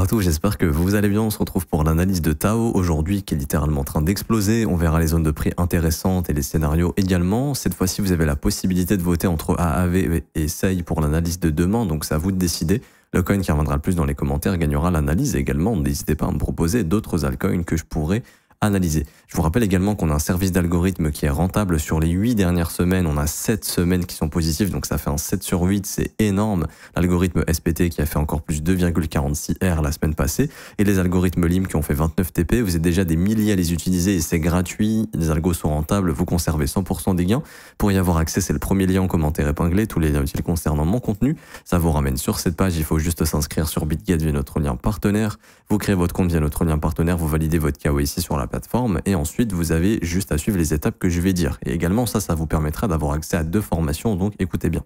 Bonjour à tous, j'espère que vous allez bien. On se retrouve pour l'analyse de Tao aujourd'hui qui est littéralement en train d'exploser. On verra les zones de prix intéressantes et les scénarios également. Cette fois-ci, vous avez la possibilité de voter entre AAV et SEI pour l'analyse de demain, donc c'est à vous de décider. Le coin qui reviendra le plus dans les commentaires gagnera l'analyse également. N'hésitez pas à me proposer d'autres altcoins que je pourrais analyser. Je vous rappelle également qu'on a un service d'algorithme qui est rentable sur les 8 dernières semaines. On a 7 semaines qui sont positives, donc ça fait un 7 sur 8, c'est énorme. L'algorithme SPT qui a fait encore plus 2,46 R la semaine passée, et les algorithmes LIM qui ont fait 29 TP. Vous êtes déjà des milliers à les utiliser et c'est gratuit. Les algos sont rentables, vous conservez 100% des gains. Pour y avoir accès, c'est le premier lien en commentaire épinglé, tous les liens utiles concernant mon contenu. Ça vous ramène sur cette page, il faut juste s'inscrire sur BitGet via notre lien partenaire. Vous créez votre compte via notre lien partenaire, vous validez votre KYC sur la plateforme et ensuite vous avez juste à suivre les étapes que je vais dire. Et également ça vous permettra d'avoir accès à 2 formations, donc écoutez bien.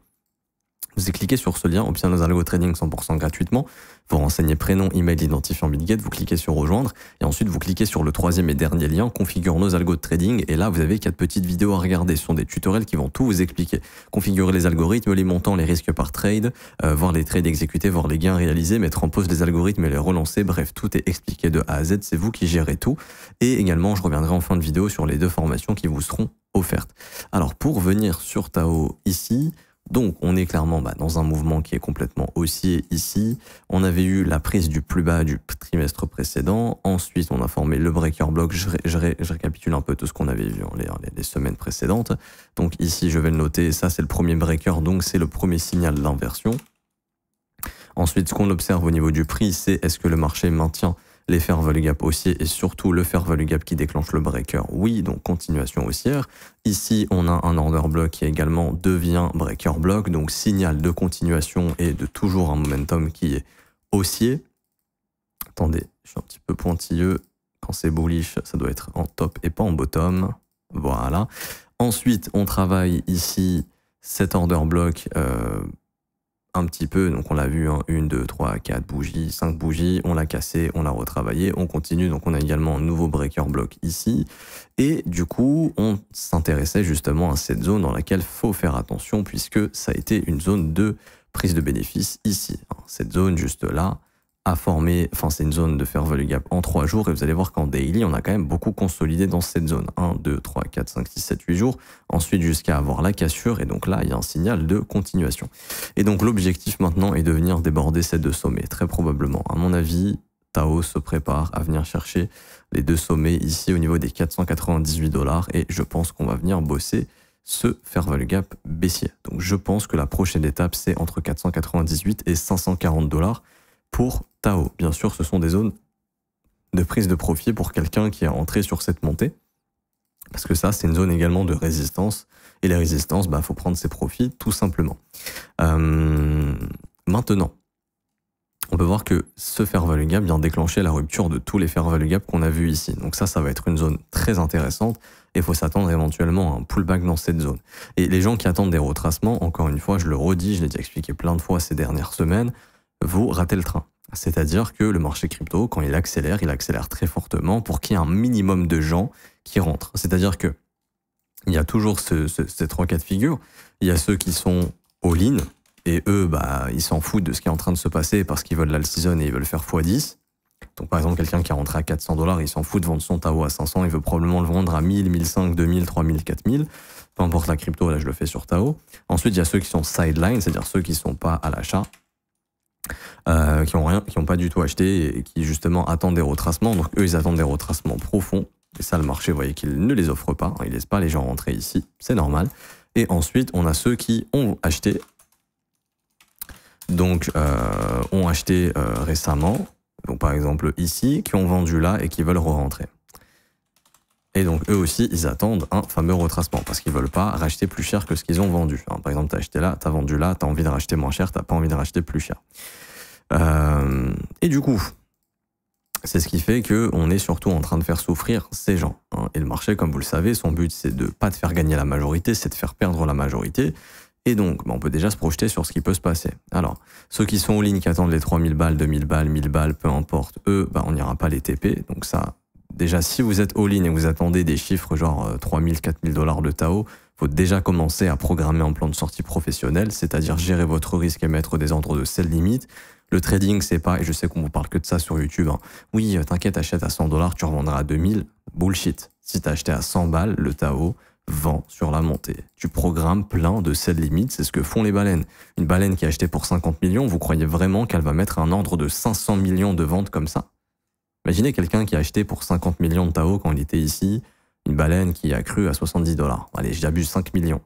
Vous cliquez sur ce lien, obtient nos algo trading 100% gratuitement. Vous renseignez prénom, email, identifiant BitGet, vous cliquez sur rejoindre et ensuite vous cliquez sur le 3e et dernier lien, configure nos algos de trading et là vous avez 4 petites vidéos à regarder. Ce sont des tutoriels qui vont tout vous expliquer. Configurer les algorithmes, les montants, les risques par trade, voir les trades exécutés, voir les gains réalisés, mettre en pause les algorithmes et les relancer. Bref, tout est expliqué de A à Z, c'est vous qui gérez tout. Et également, je reviendrai en fin de vidéo sur les 2 formations qui vous seront offertes. Alors pour venir sur Tao ici, donc on est clairement dans un mouvement qui est complètement haussier ici. On avait eu la prise du plus bas du trimestre précédent. Ensuite, on a formé le breaker block. Je récapitule un peu tout ce qu'on avait vu les semaines précédentes. Donc ici, je vais le noter. Ça, c'est le premier breaker. Donc c'est le premier signal d'inversion. Ensuite, ce qu'on observe au niveau du prix, c'est est-ce que le marché maintient les fair value gap haussiers et surtout le fair value gap qui déclenche le breaker. Oui, donc continuation haussière. Ici, on a un order block qui également devient breaker block, donc signal de continuation et de toujours un momentum qui est haussier. Attendez, je suis un petit peu pointilleux. Quand c'est bullish, ça doit être en top et pas en bottom. Voilà. Ensuite, on travaille ici cet order block un petit peu, donc on l'a vu, 1, 2, 3, 4 bougies, 5 bougies, on l'a cassé, on l'a retravaillé, on continue, donc on a également un nouveau breaker block ici, et du coup, on s'intéressait justement à cette zone dans laquelle il faut faire attention, puisque ça a été une zone de prise de bénéfice ici. Cette zone juste là a formé, c'est une zone de fair value gap en 3 jours, et vous allez voir qu'en daily, on a quand même beaucoup consolidé dans cette zone. 1, 2, 3, 4, 5, 6, 7, 8 jours, ensuite jusqu'à avoir la cassure, et donc là, il y a un signal de continuation. Et donc l'objectif maintenant est de venir déborder ces 2 sommets, très probablement. À mon avis, Tao se prépare à venir chercher les 2 sommets ici au niveau des 498 $, et je pense qu'on va venir bosser ce fair value gap baissier. Donc je pense que la prochaine étape, c'est entre 498 et 540 $ pour Tao. Bien sûr, ce sont des zones de prise de profit pour quelqu'un qui est entré sur cette montée. Parce que ça, c'est une zone également de résistance. Et les résistances, il faut prendre ses profits, tout simplement. Maintenant, on peut voir que ce fair value gap vient déclencher la rupture de tous les fair value gap qu'on a vus ici. Donc ça va être une zone très intéressante. Et il faut s'attendre éventuellement à un pullback dans cette zone. Et les gens qui attendent des retracements, encore une fois, je le redis, je l'ai déjà expliqué plein de fois ces dernières semaines, vous ratez le train. C'est-à-dire que le marché crypto, quand il accélère très fortement pour qu'il y ait un minimum de gens qui rentrent. C'est-à-dire que il y a toujours ces 3 cas de figure. Il y a ceux qui sont all-in, et eux, ils s'en foutent de ce qui est en train de se passer parce qu'ils veulent l'all-season et ils veulent faire x10. Donc par exemple, quelqu'un qui a rentré à 400 $, il s'en fout de vendre son Tao à 500, il veut probablement le vendre à 1000, 1500, 2000, 3000, 4000. Peu importe la crypto, là je le fais sur Tao. Ensuite, il y a ceux qui sont sideline, c'est-à-dire ceux qui ne sont pas à l'achat. Qui n'ont pas du tout acheté et qui justement attendent des retracements. Donc eux, ils attendent des retracements profonds. Et ça, le marché, vous voyez qu'il ne les offre pas. Il ne laisse pas les gens rentrer ici. C'est normal. Et ensuite, on a ceux qui ont acheté. Donc, ont acheté récemment. Donc, par exemple, ici, qui ont vendu là et qui veulent re-rentrer. Et donc, eux aussi, ils attendent un fameux retracement parce qu'ils ne veulent pas racheter plus cher que ce qu'ils ont vendu. Par exemple, tu as acheté là, tu as vendu là, tu as envie de racheter moins cher, tu n'as pas envie de racheter plus cher. Et du coup, c'est ce qui fait qu'on est surtout en train de faire souffrir ces gens. Et le marché, comme vous le savez, son but, c'est de ne pas te faire gagner la majorité, c'est de faire perdre la majorité. Et donc, on peut déjà se projeter sur ce qui peut se passer. Alors, ceux qui sont en ligne, qui attendent les 3000 balles, 2000 balles, 1000 balles, peu importe, eux, on n'ira pas les TP. Donc ça... Déjà, si vous êtes all-in et vous attendez des chiffres genre 3000, 4000 $ de Tao, faut déjà commencer à programmer un plan de sortie professionnel, c'est-à-dire gérer votre risque et mettre des ordres de sell limite. Le trading, c'est pas, et je sais qu'on vous parle que de ça sur YouTube, hein. Oui, t'inquiète, achète à 100 $, tu revendras à 2000. Bullshit. Si t'as acheté à 100 balles, le Tao vend sur la montée. Tu programmes plein de sell limits, c'est ce que font les baleines. Une baleine qui a acheté pour 50 millions, vous croyez vraiment qu'elle va mettre un ordre de 500 millions de ventes comme ça? Imaginez quelqu'un qui a acheté pour 50 millions de Tao quand il était ici, une baleine qui a cru à 70 $. Allez, j'abuse, 5 millions.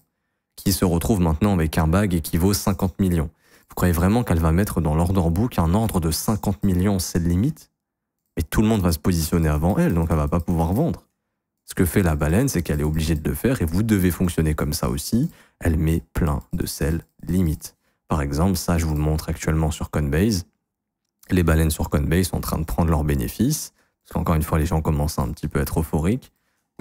Qui se retrouve maintenant avec un bag et qui vaut 50 millions. Vous croyez vraiment qu'elle va mettre dans l'order book un ordre de 50 millions sell limit? Mais tout le monde va se positionner avant elle, donc elle va pas pouvoir vendre. Ce que fait la baleine, c'est qu'elle est obligée de le faire et vous devez fonctionner comme ça aussi. Elle met plein de sell limit. Par exemple, ça, je vous le montre actuellement sur Coinbase. Les baleines sur Coinbase sont en train de prendre leurs bénéfices. Parce qu'encore une fois, les gens commencent à un petit peu être euphoriques.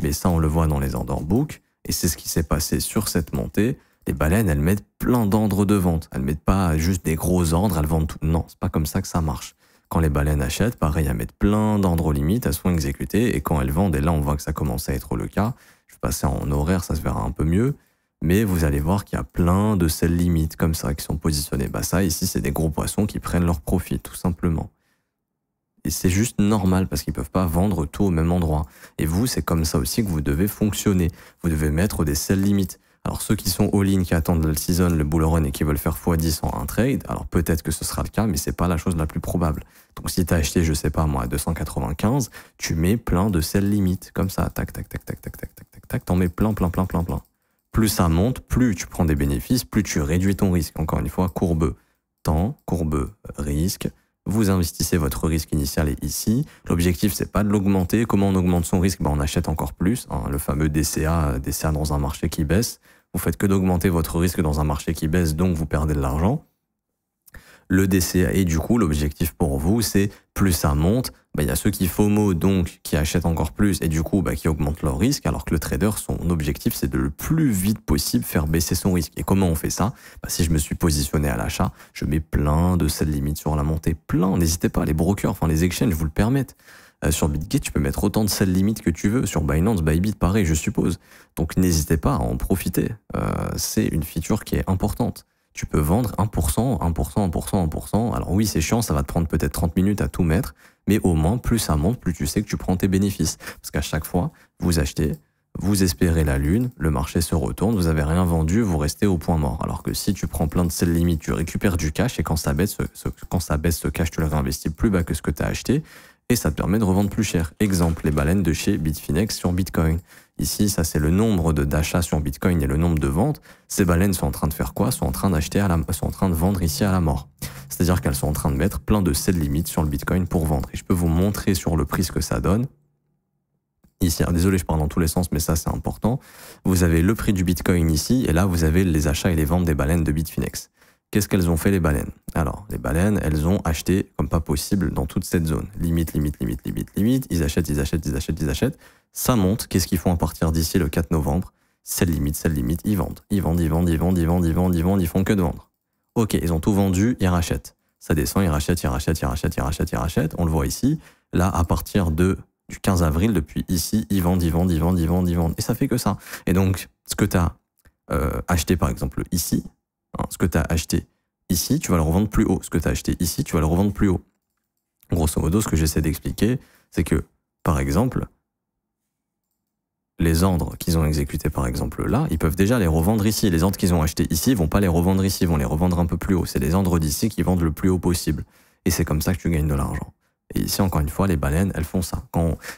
Mais ça, on le voit dans les order books. Et c'est ce qui s'est passé sur cette montée. Les baleines, elles mettent plein d'ordres de vente. Elles mettent pas juste des gros ordres, elles vendent tout. Non, c'est pas comme ça que ça marche. Quand les baleines achètent, pareil, elles mettent plein d'ordres limites, elles sont exécutées, et quand elles vendent, et là on voit que ça commence à être le cas, je vais passer en horaire, ça se verra un peu mieux, mais vous allez voir qu'il y a plein de sell limites comme ça qui sont positionnés. Bah ça, ici, c'est des gros poissons qui prennent leur profit, tout simplement. Et c'est juste normal parce qu'ils peuvent pas vendre tout au même endroit. Et vous, c'est comme ça aussi que vous devez fonctionner. Vous devez mettre des sell limites. Alors ceux qui sont all-in, qui attendent le season, le bull run et qui veulent faire x10 en un trade, alors peut-être que ce sera le cas, mais c'est pas la chose la plus probable. Donc si tu as acheté, je sais pas moi, à 295, tu mets plein de sell limites, comme ça, tac, tac, tac, tac, tac, tac, tac, tac, tac, t'en mets plein, plein, plein, plein, plein. Plus ça monte, plus tu prends des bénéfices, plus tu réduis ton risque. Encore une fois, courbe temps, courbe risque. Vous investissez votre risque initial est ici. L'objectif, c'est pas de l'augmenter. Comment on augmente son risque? On achète encore plus, hein, le fameux DCA dans un marché qui baisse. Vous faites que d'augmenter votre risque dans un marché qui baisse, donc vous perdez de l'argent. Le DCA, et du coup, l'objectif pour vous, c'est plus ça monte, il y a ceux qui FOMO, donc qui achètent encore plus, et du coup, qui augmentent leur risque, alors que le trader, son objectif, c'est de le plus vite possible faire baisser son risque. Et comment on fait ça? Si je me suis positionné à l'achat, je mets plein de sell limits sur la montée, plein, n'hésitez pas, les brokers, enfin les exchanges vous le permettent. Sur BitGate, tu peux mettre autant de sell limits que tu veux. Sur Binance, Bybit, pareil, je suppose. Donc, n'hésitez pas à en profiter. C'est une feature qui est importante. Tu peux vendre 1%, 1%, 1%, 1%. Alors oui, c'est chiant, ça va te prendre peut-être 30 minutes à tout mettre. Mais au moins, plus ça monte, plus tu sais que tu prends tes bénéfices. Parce qu'à chaque fois, vous achetez, vous espérez la lune, le marché se retourne, vous avez rien vendu, vous restez au point mort. Alors que si tu prends plein de sell limits, tu récupères du cash et quand ça baisse, ce cash, tu le réinvestis plus bas que ce que tu as acheté. Et ça te permet de revendre plus cher. Exemple, les baleines de chez Bitfinex sur Bitcoin. Ici, ça c'est le nombre d'achats sur Bitcoin et le nombre de ventes. Ces baleines sont en train de faire quoi? Sont en train sont en train de vendre ici à la mort. C'est-à-dire qu'elles sont en train de mettre plein de sell limits sur le Bitcoin pour vendre. Et je peux vous montrer sur le prix ce que ça donne. Ici, désolé, je parle dans tous les sens, mais ça c'est important. Vous avez le prix du Bitcoin ici, et là vous avez les achats et les ventes des baleines de Bitfinex. Qu'est-ce qu'elles ont fait les baleines? Alors, les baleines, elles ont acheté comme pas possible dans toute cette zone. Limite, limite, limite, limite, limite. Ils achètent, ils achètent, ils achètent, ils achètent. Ça monte. Qu'est-ce qu'ils font à partir d'ici le 4 novembre? Celle limite, ils vendent. Ils vendent, ils vendent, ils vendent, ils vendent, ils vendent, ils vendent, ils font que de vendre. Ok, ils ont tout vendu, ils rachètent. Ça descend, ils rachètent, ils rachètent, ils rachètent, ils rachètent, ils rachètent. On le voit ici. Là, à partir du 15 avril, depuis ici, ils vendent, ils vendent, ils vendent, ils vendent, ils vendent. Et ça fait que ça. Et donc, ce que tu as acheté, par exemple, ici, ce que tu as acheté ici, tu vas le revendre plus haut. Ce que tu as acheté ici, tu vas le revendre plus haut. Grosso modo, ce que j'essaie d'expliquer, c'est que, par exemple, les ordres qu'ils ont exécutés, par exemple, là, ils peuvent déjà les revendre ici. Les ordres qu'ils ont achetés ici, ils vont pas les revendre ici, ils vont les revendre un peu plus haut. C'est les ordres d'ici qui vendent le plus haut possible. Et c'est comme ça que tu gagnes de l'argent. Et ici, encore une fois, les baleines, elles font ça.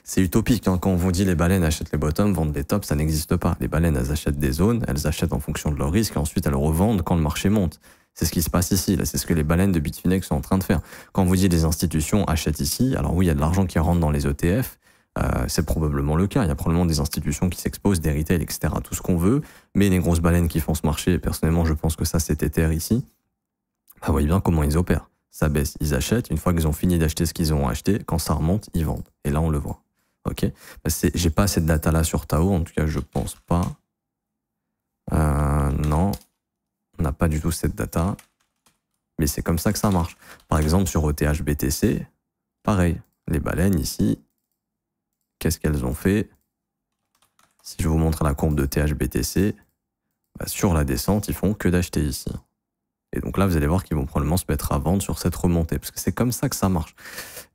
C'est utopique, hein. Quand on vous dit les baleines achètent les bottoms, vendent les tops, ça n'existe pas. Les baleines, elles achètent des zones, elles achètent en fonction de leur risque, et ensuite elles revendent quand le marché monte. C'est ce qui se passe ici, là, c'est ce que les baleines de Bitfinex sont en train de faire. Quand on vous dit les institutions achètent ici, alors oui, il y a de l'argent qui rentre dans les ETF, c'est probablement le cas. Il y a probablement des institutions qui s'exposent, des retail, etc., tout ce qu'on veut, mais les grosses baleines qui font ce marché, personnellement, je pense que ça, c'est Ether ici. Vous voyez bien comment ils opèrent. Ça baisse, ils achètent. Une fois qu'ils ont fini d'acheter ce qu'ils ont acheté, quand ça remonte, ils vendent. Et là, on le voit. Ok. J'ai pas cette data-là sur Tao, en tout cas, je pense pas. Non. On n'a pas du tout cette data, mais c'est comme ça que ça marche. Par exemple, sur ETH BTC, pareil, les baleines ici, qu'est-ce qu'elles ont fait? Si je vous montre la courbe de ETH BTC, sur la descente, ils font que d'acheter ici. Et donc là, vous allez voir qu'ils vont probablement se mettre à vendre sur cette remontée, parce que c'est comme ça que ça marche.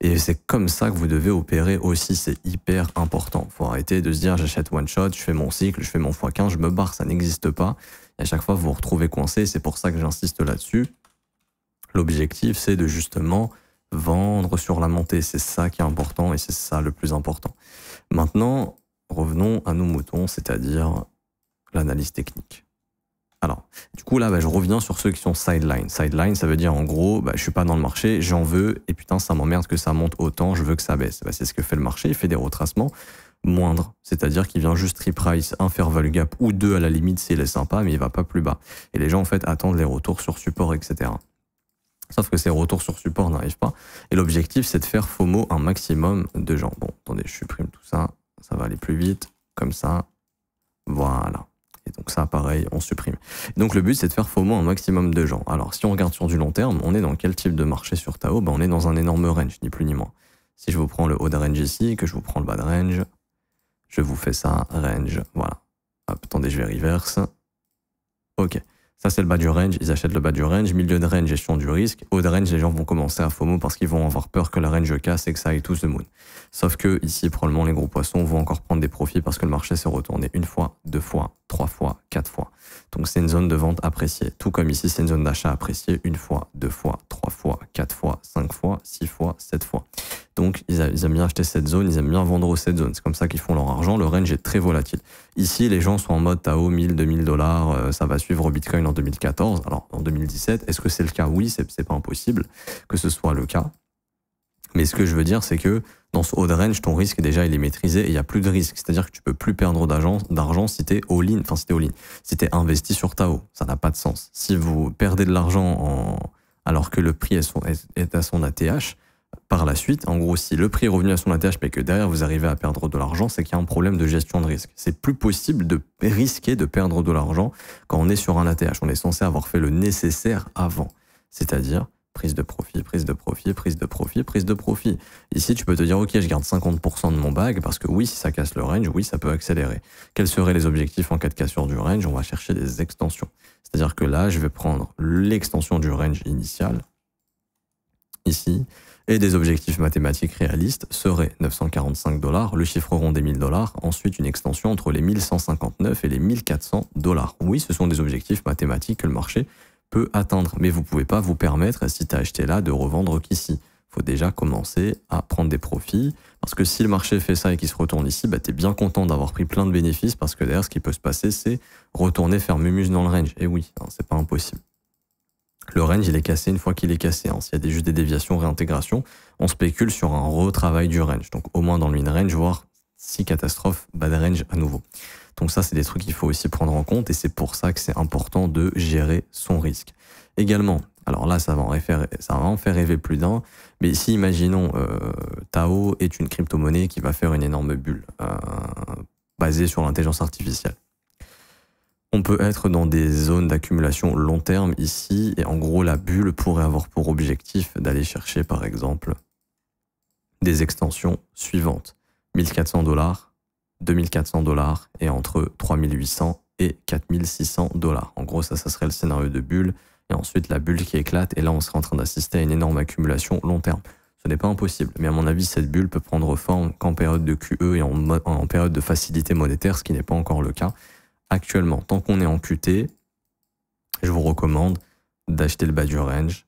Et c'est comme ça que vous devez opérer aussi, c'est hyper important. Faut arrêter de se dire j'achète one shot, je fais mon cycle, je fais mon x15, je me barre, ça n'existe pas. Et à chaque fois, vous vous retrouvez coincé, c'est pour ça que j'insiste là-dessus. L'objectif, c'est de justement vendre sur la montée. C'est ça qui est important et c'est ça le plus important. Maintenant, revenons à nos moutons, c'est-à-dire l'analyse technique. Alors, du coup, là, je reviens sur ceux qui sont sideline. Sideline, ça veut dire, en gros, je suis pas dans le marché, j'en veux, et putain, ça m'emmerde que ça monte autant, je veux que ça baisse. C'est ce que fait le marché, il fait des retracements moindres. C'est-à-dire qu'il vient juste reprice un fair value gap ou deux à la limite s'il est sympa, mais il va pas plus bas. Et les gens, en fait, attendent les retours sur support, etc. Sauf que ces retours sur support n'arrivent pas. Et l'objectif, c'est de faire FOMO un maximum de gens. Bon, attendez, je supprime tout ça, ça va aller plus vite, comme ça, voilà. Et donc ça, pareil, on supprime. Donc le but, c'est de faire FOMO un maximum de gens. Alors, si on regarde sur du long terme, on est dans quel type de marché sur Tao? On est dans un énorme range, ni plus ni moins. Si je vous prends le haut de range ici, que je vous prends le bas de range, je vous fais ça, range, voilà. Hop, attendez, je vais reverse. Ok. Ça, c'est le bas du range, ils achètent le bas du range. Milieu de range, gestion du risque. Haut de range, les gens vont commencer à FOMO parce qu'ils vont avoir peur que le range casse et que ça aille to the moon. Sauf que ici, probablement, les gros poissons vont encore prendre des profits parce que le marché s'est retourné une fois, deux fois, trois fois, quatre fois. Donc, c'est une zone de vente appréciée. Tout comme ici, c'est une zone d'achat appréciée une fois, deux fois, trois fois, quatre fois, cinq fois, six fois, sept fois. Donc, ils aiment bien acheter cette zone, ils aiment bien vendre cette zone. C'est comme ça qu'ils font leur argent. Le range est très volatile. Ici, les gens sont en mode Tao, 1000, 2000 $, ça va suivre Bitcoin en 2014. Alors, en 2017, est-ce que c'est le cas? Oui, c'est pas impossible que ce soit le cas. Mais ce que je veux dire, c'est que dans ce haut de range, ton risque, déjà, il est maîtrisé et il n'y a plus de risque. C'est-à-dire que tu peux plus perdre d'argent si t'es all-in, enfin, si t'es all-in. Si t'es investi sur Tao, ça n'a pas de sens. Si vous perdez de l'argent alors que le prix est à son ATH, par la suite, en gros, si le prix est revenu à son ATH mais que derrière vous arrivez à perdre de l'argent, c'est qu'il y a un problème de gestion de risque. C'est plus possible de risquer de perdre de l'argent quand on est sur un ATH. On est censé avoir fait le nécessaire avant. C'est-à-dire prise de profit, prise de profit, prise de profit, prise de profit. Ici, tu peux te dire, ok, je garde 50% de mon bag parce que oui, si ça casse le range, oui, ça peut accélérer. Quels seraient les objectifs en cas de cassure du range? On va chercher des extensions. C'est-à-dire que là, je vais prendre l'extension du range initial, ici, et des objectifs mathématiques réalistes seraient 945 $, le chiffre rond des 1000 $, ensuite une extension entre les 1159 et les 1400 $. Oui, ce sont des objectifs mathématiques que le marché peut atteindre, mais vous ne pouvez pas vous permettre, si tu as acheté là, de revendre qu'ici. Il faut déjà commencer à prendre des profits, parce que si le marché fait ça et qu'il se retourne ici, tu es bien content d'avoir pris plein de bénéfices, parce que derrière, ce qui peut se passer, c'est retourner faire mumuse dans le range. Et oui, c'est pas impossible. Le range, il est cassé une fois qu'il est cassé. S'il y a juste des déviations, réintégration, on spécule sur un retravail du range. Donc au moins dans le mid-range, voire si catastrophe, bas de range à nouveau. Donc ça, c'est des trucs qu'il faut aussi prendre en compte et c'est pour ça que c'est important de gérer son risque. Également, alors là, ça va en faire rêver plus d'un, mais si, imaginons, Tao est une crypto-monnaie qui va faire une énorme bulle basée sur l'intelligence artificielle. On peut être dans des zones d'accumulation long terme ici, et en gros, la bulle pourrait avoir pour objectif d'aller chercher, par exemple, des extensions suivantes. 1400 $, 2400 $, et entre 3800 et 4600 $. En gros, ça serait le scénario de bulle, et ensuite la bulle qui éclate, et là, on serait en train d'assister à une énorme accumulation long terme. Ce n'est pas impossible, mais à mon avis, cette bulle peut prendre forme qu'en période de QE et en période de facilité monétaire, ce qui n'est pas encore le cas. Actuellement, tant qu'on est en QT, je vous recommande d'acheter le bas du range,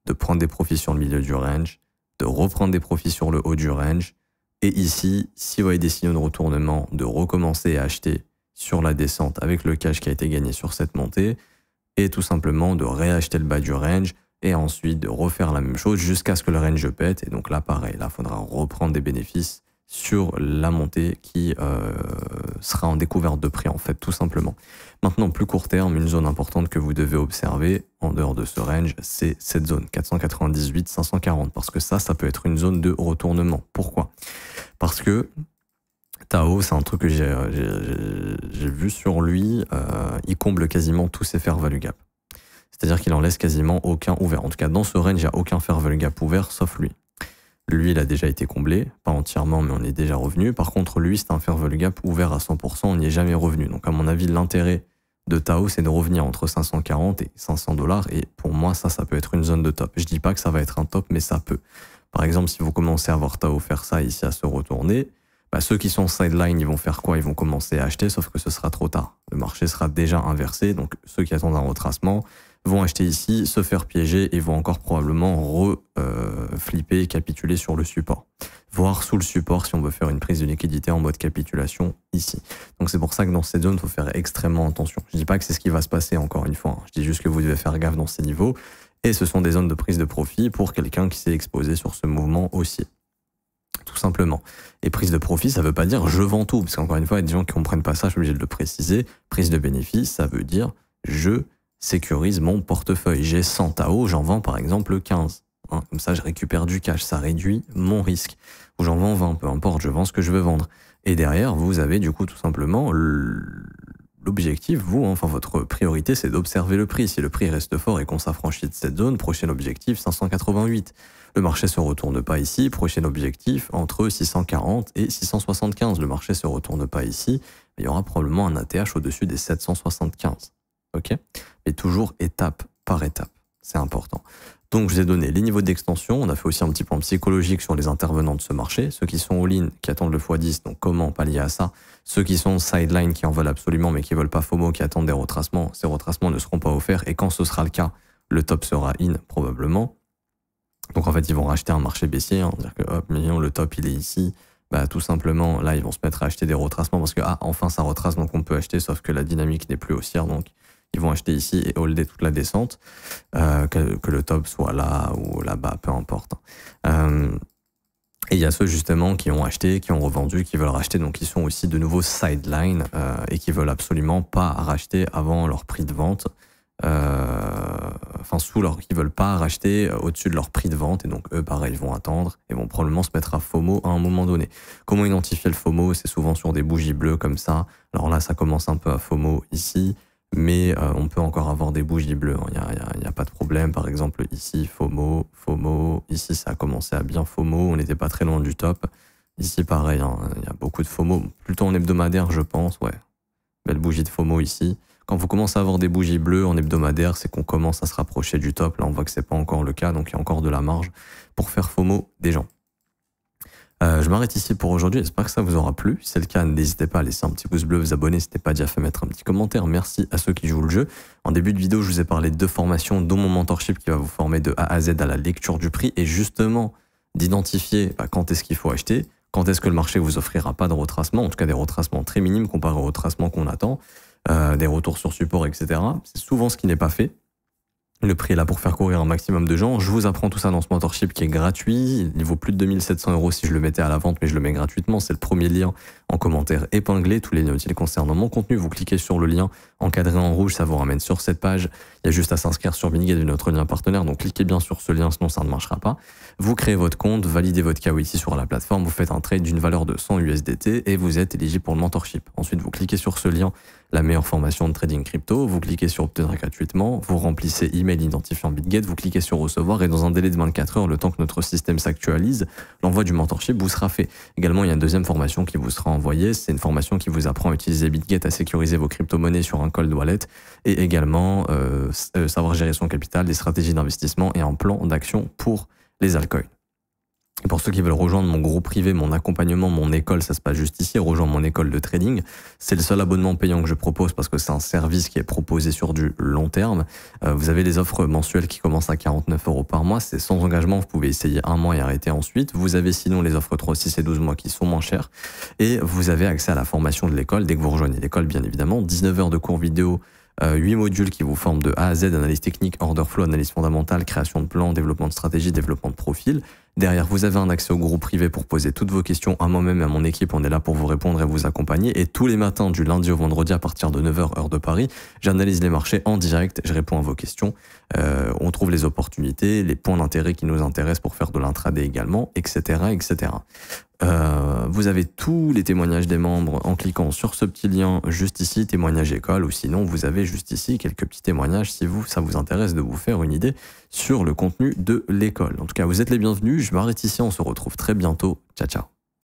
de prendre des profits sur le milieu du range, de reprendre des profits sur le haut du range, et ici, si vous avez des signaux de retournement, de recommencer à acheter sur la descente avec le cash qui a été gagné sur cette montée, et tout simplement de réacheter le bas du range, et ensuite de refaire la même chose jusqu'à ce que le range pète, et donc là pareil, là il faudra reprendre des bénéfices sur la montée qui sera en découverte de prix en fait, tout simplement. Maintenant, plus court terme, une zone importante que vous devez observer en dehors de ce range, c'est cette zone 498-540 parce que ça peut être une zone de retournement. Pourquoi? Parce que Tao, c'est un truc que j'ai vu sur lui, il comble quasiment tous ses fair value gap. C'est-à-dire qu'il en laisse quasiment aucun ouvert. En tout cas, dans ce range, il n'y a aucun fair value gap ouvert sauf lui. Lui, il a déjà été comblé, pas entièrement, mais on est déjà revenu. Par contre, lui, c'est un fair value gap ouvert à 100%, on n'y est jamais revenu. Donc, à mon avis, l'intérêt de Tao, c'est de revenir entre 540 et 500 $. Et pour moi, ça peut être une zone de top. Je dis pas que ça va être un top, mais ça peut. Par exemple, si vous commencez à voir Tao faire ça ici, à se retourner, bah, ceux qui sont sideline, ils vont faire quoi? Ils vont commencer à acheter, sauf que ce sera trop tard. Le marché sera déjà inversé, donc ceux qui attendent un retracement vont acheter ici, se faire piéger et vont encore probablement flipper, capituler sur le support. Voire sous le support si on veut faire une prise de liquidité en mode capitulation ici. Donc c'est pour ça que dans cette zone, il faut faire extrêmement attention. Je dis pas que c'est ce qui va se passer encore une fois, hein. Je dis juste que vous devez faire gaffe dans ces niveaux. Et ce sont des zones de prise de profit pour quelqu'un qui s'est exposé sur ce mouvement haussier. Tout simplement. Et prise de profit, ça veut pas dire je vends tout, parce qu'encore une fois, il y a des gens qui comprennent pas ça, je suis obligé de le préciser. Prise de bénéfice, ça veut dire je sécurise mon portefeuille. J'ai 100 Tao, j'en vends par exemple 15. Hein, comme ça, je récupère du cash, ça réduit mon risque. Ou j'en vends 20, peu importe, je vends ce que je veux vendre. Et derrière, vous avez du coup tout simplement l'objectif, vous, enfin votre priorité, c'est d'observer le prix. Si le prix reste fort et qu'on s'affranchit de cette zone, prochain objectif 588. Le marché se retourne pas ici, prochain objectif entre 640 et 675. Le marché se retourne pas ici, il y aura probablement un ATH au-dessus des 775. Ok? Mais toujours étape par étape, c'est important. Donc je vous ai donné les niveaux d'extension, on a fait aussi un petit plan psychologique sur les intervenants de ce marché, ceux qui sont all-in, qui attendent le x10, donc comment pallier à ça, ceux qui sont sideline, qui en veulent absolument mais qui veulent pas FOMO, qui attendent des retracements, ces retracements ne seront pas offerts et quand ce sera le cas, le top sera in probablement. Donc en fait ils vont racheter un marché baissier, hein, dire que hop, million, le top il est ici, bah tout simplement là ils vont se mettre à acheter des retracements parce que ah enfin ça retrace donc on peut acheter, sauf que la dynamique n'est plus haussière, donc ils vont acheter ici et holder toute la descente, que le top soit là ou là-bas, peu importe. Et il y a ceux justement qui ont acheté, qui ont revendu, qui veulent racheter, donc ils sont aussi de nouveau sideline et qui veulent absolument pas racheter avant leur prix de vente, qui veulent pas racheter au-dessus de leur prix de vente, et donc eux pareil ils vont attendre et vont probablement se mettre à FOMO à un moment donné. Comment identifier le FOMO? C'est souvent sur des bougies bleues comme ça. Alors là ça commence un peu à FOMO ici, mais on peut encore avoir des bougies bleues, il n'y a pas de problème. Par exemple ici FOMO, ici ça a commencé à bien FOMO, on n'était pas très loin du top. Ici pareil, hein, il y a beaucoup de FOMO, plutôt en hebdomadaire je pense, ouais. Belle bougie de FOMO ici. Quand vous commencez à avoir des bougies bleues en hebdomadaire, c'est qu'on commence à se rapprocher du top. Là on voit que c'est pas encore le cas, donc il y a encore de la marge pour faire FOMO des gens. Je m'arrête ici pour aujourd'hui, j'espère que ça vous aura plu. Si c'est le cas, n'hésitez pas à laisser un petit pouce bleu, vous abonner, si ce n'est pas déjà fait, mettre un petit commentaire. Merci à ceux qui jouent le jeu. En début de vidéo, je vous ai parlé de 2 formations, dont mon mentorship qui va vous former de A à Z à la lecture du prix et justement d'identifier quand est-ce qu'il faut acheter, quand est-ce que le marché vous offrira pas de retracement, en tout cas des retracements très minimes comparé aux retracements qu'on attend, des retours sur support, etc. C'est souvent ce qui n'est pas fait. Le prix est là pour faire courir un maximum de gens. Je vous apprends tout ça dans ce mentorship qui est gratuit. Il vaut plus de 2700 € si je le mettais à la vente, mais je le mets gratuitement. C'est le premier lien en commentaire épinglé. Tous les liens utiles concernant mon contenu. Vous cliquez sur le lien encadré en rouge, ça vous ramène sur cette page. Il y a juste à s'inscrire sur Binigate de notre lien partenaire. Donc cliquez bien sur ce lien, sinon ça ne marchera pas. Vous créez votre compte, validez votre KYC sur la plateforme. Vous faites un trade d'une valeur de 100 USDT et vous êtes éligible pour le mentorship. Ensuite, vous cliquez sur ce lien, la meilleure formation de trading crypto. Vous cliquez sur obtenir gratuitement. Vous remplissez email identifiant Binigate. Vous cliquez sur recevoir et dans un délai de 24 heures, le temps que notre système s'actualise, l'envoi du mentorship vous sera fait. Également, il y a une deuxième formation qui vous sera envoyée. C'est une formation qui vous apprend à utiliser Binigate, à sécuriser vos crypto-monnaies sur un cold wallet et également savoir gérer son capital, des stratégies d'investissement et un plan d'action pour les altcoins. Et pour ceux qui veulent rejoindre mon groupe privé, mon accompagnement, mon école, ça se passe juste ici, rejoindre mon école de trading. C'est le seul abonnement payant que je propose parce que c'est un service qui est proposé sur du long terme. Vous avez les offres mensuelles qui commencent à 49 € par mois. C'est sans engagement, vous pouvez essayer un mois et arrêter ensuite. Vous avez sinon les offres 3, 6 et 12 mois qui sont moins chères. Et vous avez accès à la formation de l'école dès que vous rejoignez l'école, bien évidemment. 19 heures de cours vidéo, 8 modules qui vous forment de A à Z, analyse technique, order flow, analyse fondamentale, création de plans, développement de stratégie, développement de profil. Derrière, vous avez un accès au groupe privé pour poser toutes vos questions à moi-même et à mon équipe. On est là pour vous répondre et vous accompagner. Et tous les matins, du lundi au vendredi, à partir de 9 h heure de Paris, j'analyse les marchés en direct, je réponds à vos questions. On trouve les opportunités, les points d'intérêt qui nous intéressent pour faire de l'intraday également, etc., etc. Vous avez tous les témoignages des membres en cliquant sur ce petit lien juste ici, témoignage école, ou sinon vous avez juste ici quelques petits témoignages si ça vous intéresse de vous faire une idée sur le contenu de l'école. En tout cas, vous êtes les bienvenus, je m'arrête ici, on se retrouve très bientôt. Ciao, ciao.